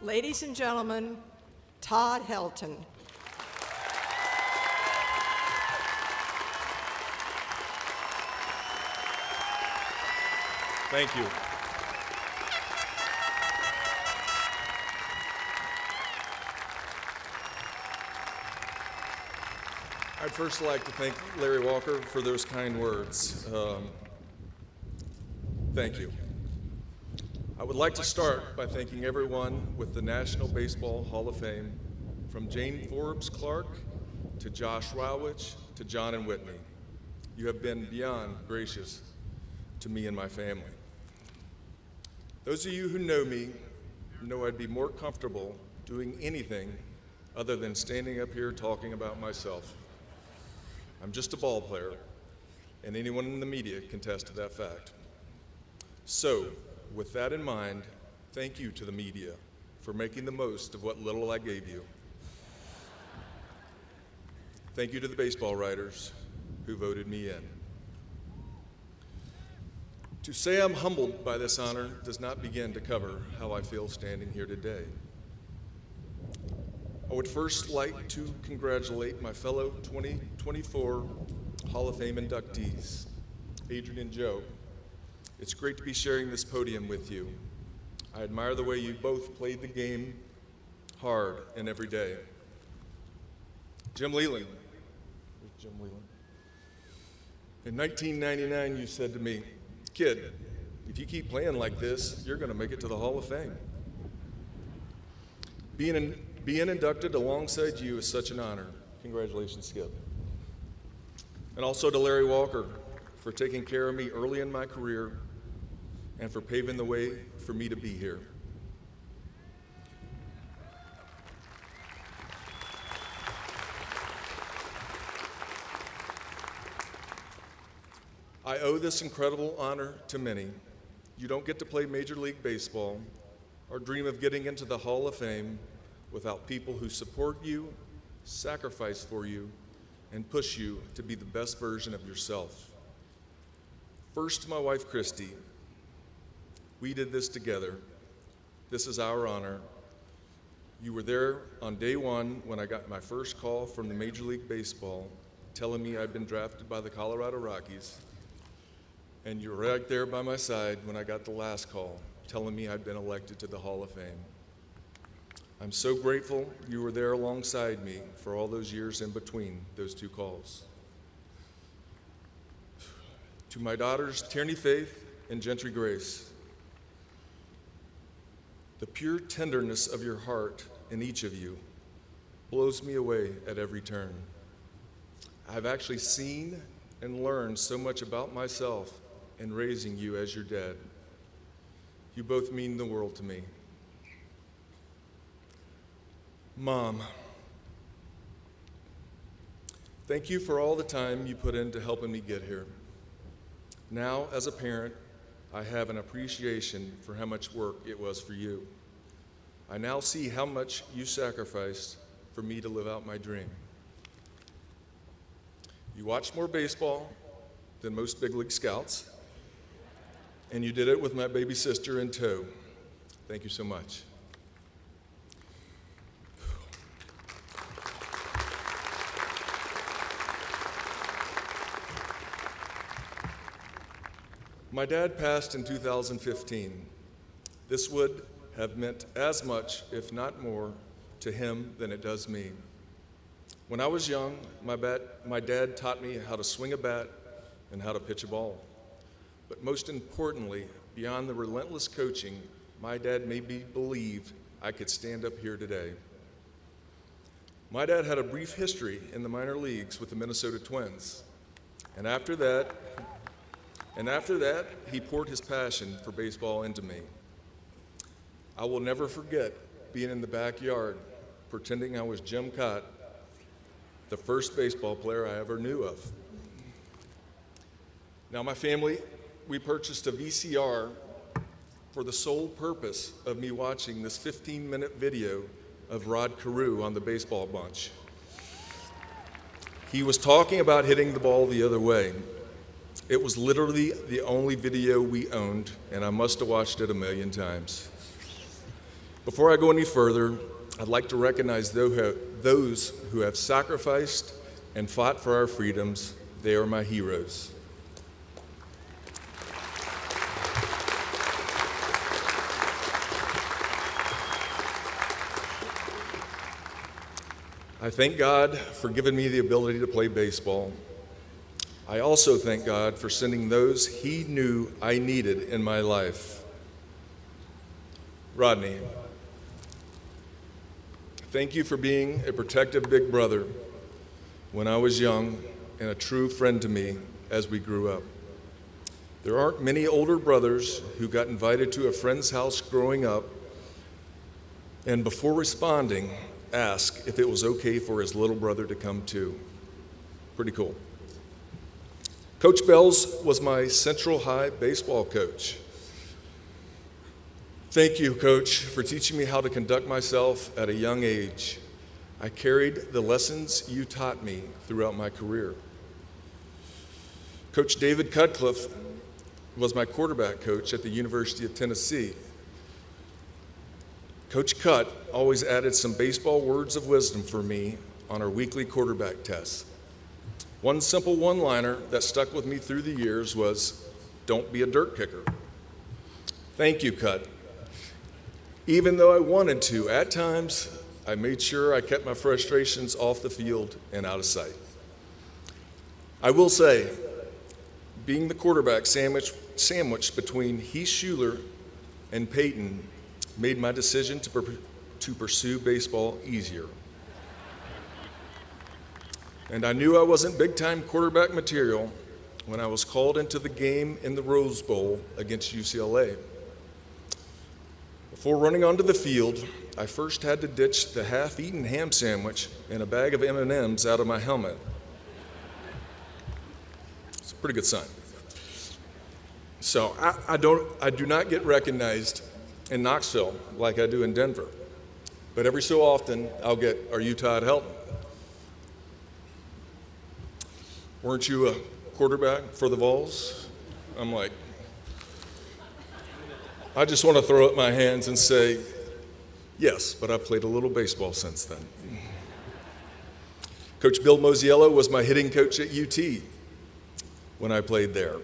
Ladies and gentlemen, Todd Helton. Thank you. I'd first like to thank Larry Walker for those kind words. Thank you. I would like to start by thanking everyone with the National Baseball Hall of Fame, from Jane Forbes Clark to Josh Rowich to John and Whitney. You have been beyond gracious to me and my family. Those of you who know me know I'd be more comfortable doing anything other than standing up here talking about myself. I'm just a ball player, and anyone in the media can attest to that fact. So, with that in mind, thank you to the media for making the most of what little I gave you. Thank you to the baseball writers who voted me in. To say I'm humbled by this honor does not begin to cover how I feel standing here today. I would first like to congratulate my fellow 2024 Hall of Fame inductees, Adrian and Joe. It's great to be sharing this podium with you. I admire the way you both played the game hard and every day. Jim Leland. Where's Jim Leland? In 1999, you said to me, "Kid, if you keep playing like this, you're going to make it to the Hall of Fame." Being inducted alongside you is such an honor. Congratulations, Skip. And also to Larry Walker for taking care of me early in my career and for paving the way for me to be here. I owe this incredible honor to many. You don't get to play Major League Baseball or dream of getting into the Hall of Fame without people who support you, sacrifice for you, and push you to be the best version of yourself. First, to my wife, Christy. We did this together. This is our honor. You were there on day one when I got my first call from the Major League Baseball telling me I'd been drafted by the Colorado Rockies. And you were right there by my side when I got the last call telling me I'd been elected to the Hall of Fame. I'm so grateful you were there alongside me for all those years in between those two calls. To my daughters, Tierney Faith and Gentry Grace, the pure tenderness of your heart in each of you blows me away at every turn. I've actually seen and learned so much about myself in raising you as your dad. You both mean the world to me. Mom, thank you for all the time you put into helping me get here. Now, as a parent, I have an appreciation for how much work it was for you. I now see how much you sacrificed for me to live out my dream. You watched more baseball than most big league scouts, and you did it with my baby sister in tow. Thank you so much. My dad passed in 2015. This would have meant as much, if not more, to him than it does me. When I was young, my dad taught me how to swing a bat and how to pitch a ball. But most importantly, beyond the relentless coaching, my dad made me believe I could stand up here today. My dad had a brief history in the minor leagues with the Minnesota Twins. And after that, he poured his passion for baseball into me. I will never forget being in the backyard pretending I was Jim Cott, the first baseball player I ever knew of. Now, my family, we purchased a VCR for the sole purpose of me watching this 15-minute video of Rod Carew on the baseball bunch. He was talking about hitting the ball the other way. It was literally the only video we owned, and I must have watched it a million times. Before I go any further, I'd like to recognize those who have sacrificed and fought for our freedoms. They are my heroes. I thank God for giving me the ability to play baseball. I also thank God for sending those He knew I needed in my life. Rodney, thank you for being a protective big brother when I was young and a true friend to me as we grew up. There aren't many older brothers who got invited to a friend's house growing up and before responding, asked if it was okay for his little brother to come too. Pretty cool. Coach Bells was my Central High baseball coach. Thank you, Coach, for teaching me how to conduct myself at a young age. I carried the lessons you taught me throughout my career. Coach David Cutcliffe was my quarterback coach at the University of Tennessee. Coach Cut always added some baseball words of wisdom for me on our weekly quarterback tests. One simple one-liner that stuck with me through the years was, "Don't be a dirt kicker." Thank you, Cut. Even though I wanted to, at times, I made sure I kept my frustrations off the field and out of sight. I will say, being the quarterback sandwiched between Heath Schuler and Peyton made my decision to pursue baseball easier. And I knew I wasn't big-time quarterback material when I was called into the game in the Rose Bowl against UCLA. Before running onto the field, I first had to ditch the half-eaten ham sandwich and a bag of M&Ms out of my helmet. It's a pretty good sign. So I do not get recognized in Knoxville like I do in Denver. But every so often, I'll get, "Are you Todd Helton? Weren't you a quarterback for the Vols?" I'm like, I just want to throw up my hands and say, yes, but I've played a little baseball since then. Coach Bill Mosiello was my hitting coach at UT when I played there.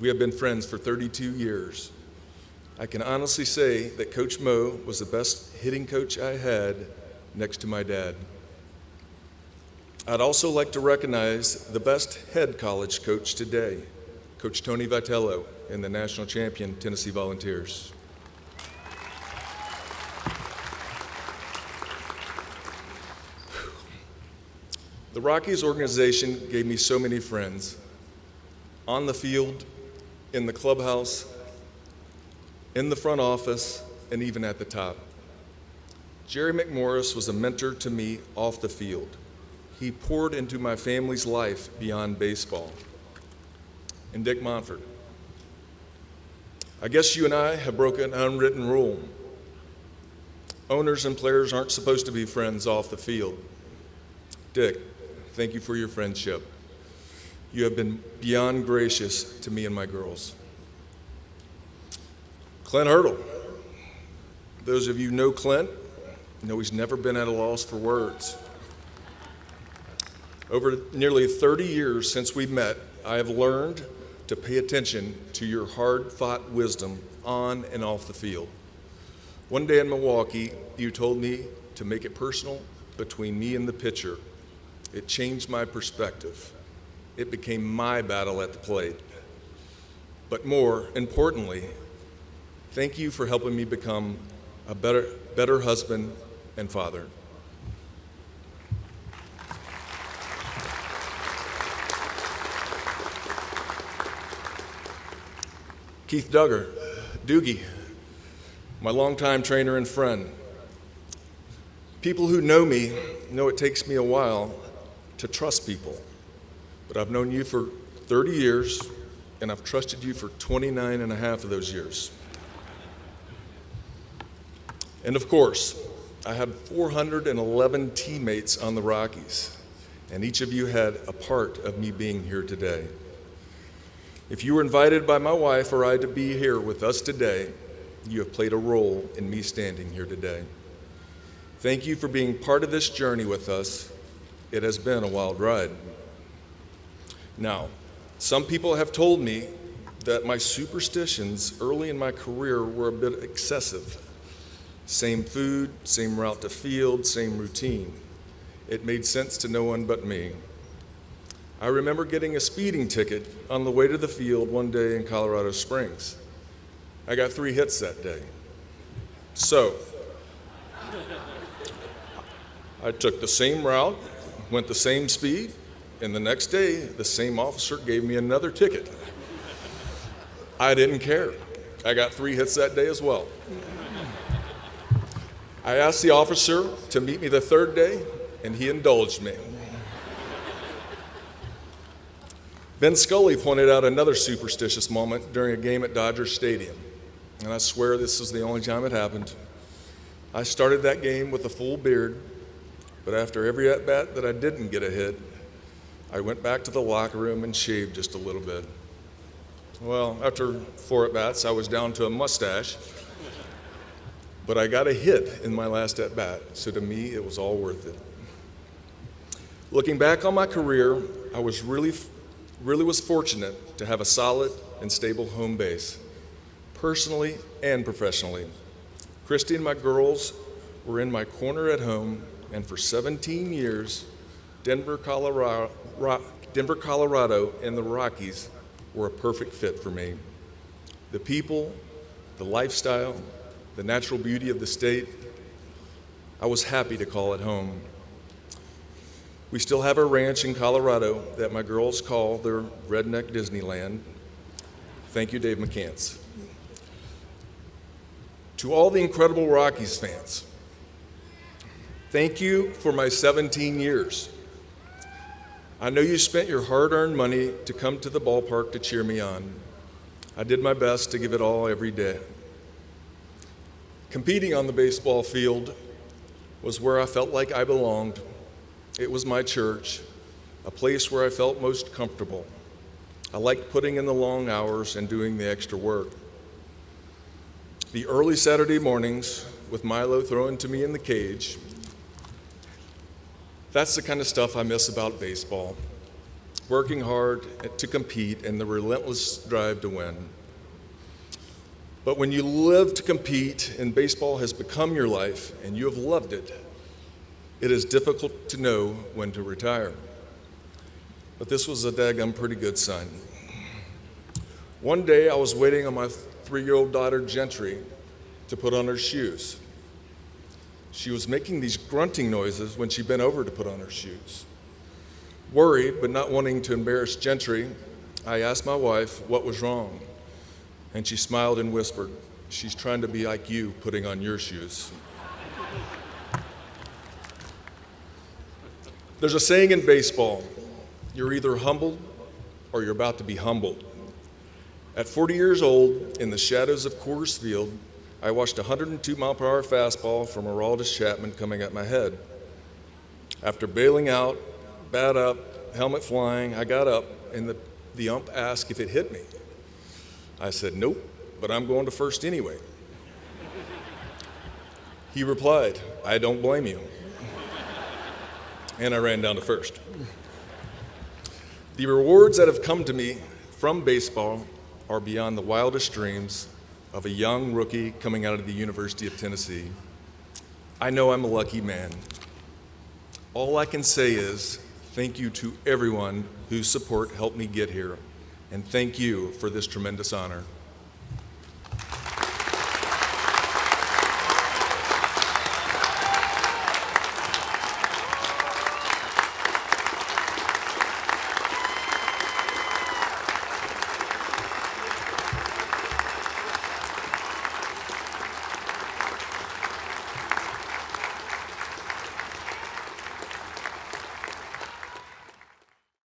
We have been friends for 32 years. I can honestly say that Coach Mo was the best hitting coach I had next to my dad. I'd also like to recognize the best head college coach today, Coach Tony Vitello and the national champion Tennessee Volunteers. The Rockies organization gave me so many friends, on the field, in the clubhouse, in the front office, and even at the top. Jerry McMorris was a mentor to me off the field. He poured into my family's life beyond baseball. And Dick Monfort. I guess you and I have broken an unwritten rule. Owners and players aren't supposed to be friends off the field. Dick, thank you for your friendship. You have been beyond gracious to me and my girls. Clint Hurdle. Those of you who know Clint know he's never been at a loss for words. Over nearly 30 years since we met, I have learned to pay attention to your hard-fought wisdom on and off the field. One day in Milwaukee, you told me to make it personal between me and the pitcher. It changed my perspective. It became my battle at the plate. But more importantly, thank you for helping me become a better husband and father. Keith Doogie, my longtime trainer and friend. People who know me know it takes me a while to trust people, but I've known you for 30 years, and I've trusted you for 29 and a half of those years. And of course, I had 411 teammates on the Rockies, and each of you had a part of me being here today. If you were invited by my wife or I to be here with us today, you have played a role in me standing here today. Thank you for being part of this journey with us. It has been a wild ride. Now, some people have told me that my superstitions early in my career were a bit excessive. Same food, same route to field, same routine. It made sense to no one but me. I remember getting a speeding ticket on the way to the field one day in Colorado Springs. I got 3 hits that day. So, I took the same route, went the same speed, and the next day, the same officer gave me another ticket. I didn't care. I got 3 hits that day as well. I asked the officer to meet me the 3rd day, and he indulged me. Ben Scully pointed out another superstitious moment during a game at Dodger Stadium, and I swear this is the only time it happened. I started that game with a full beard, but after every at-bat that I didn't get a hit, I went back to the locker room and shaved just a little bit. Well, after 4 at-bats, I was down to a mustache, but I got a hit in my last at-bat, so to me, it was all worth it. Looking back on my career, I was really was fortunate to have a solid and stable home base, personally and professionally. Christy and my girls were in my corner at home, and for 17 years, Denver, Colorado, and the Rockies were a perfect fit for me. The people, the lifestyle, the natural beauty of the state, I was happy to call it home. We still have a ranch in Colorado that my girls call their redneck Disneyland. Thank you, Dave McCants. To all the incredible Rockies fans, thank you for my 17 years. I know you spent your hard-earned money to come to the ballpark to cheer me on. I did my best to give it all every day. Competing on the baseball field was where I felt like I belonged. It was my church, a place where I felt most comfortable. I liked putting in the long hours and doing the extra work. The early Saturday mornings with Milo throwing to me in the cage, that's the kind of stuff I miss about baseball. Working hard to compete and the relentless drive to win. But when you live to compete and baseball has become your life and you have loved it, it is difficult to know when to retire. But this was a daggum pretty good sign. One day I was waiting on my 3-year-old daughter, Gentry, to put on her shoes. She was making these grunting noises when she bent over to put on her shoes. Worried, but not wanting to embarrass Gentry, I asked my wife what was wrong. And she smiled and whispered, "She's trying to be like you putting on your shoes." There's a saying in baseball, you're either humbled or you're about to be humbled. At 40 years old, in the shadows of Coors Field, I watched a 102-mile-per-hour fastball from Aroldis Chapman coming at my head. After bailing out, bat up, helmet flying, I got up, and the ump asked if it hit me. I said, "Nope, but I'm going to first anyway." He replied, "I don't blame you." And I ran down to first. The rewards that have come to me from baseball are beyond the wildest dreams of a young rookie coming out of the University of Tennessee. I know I'm a lucky man. All I can say is thank you to everyone whose support helped me get here, and thank you for this tremendous honor.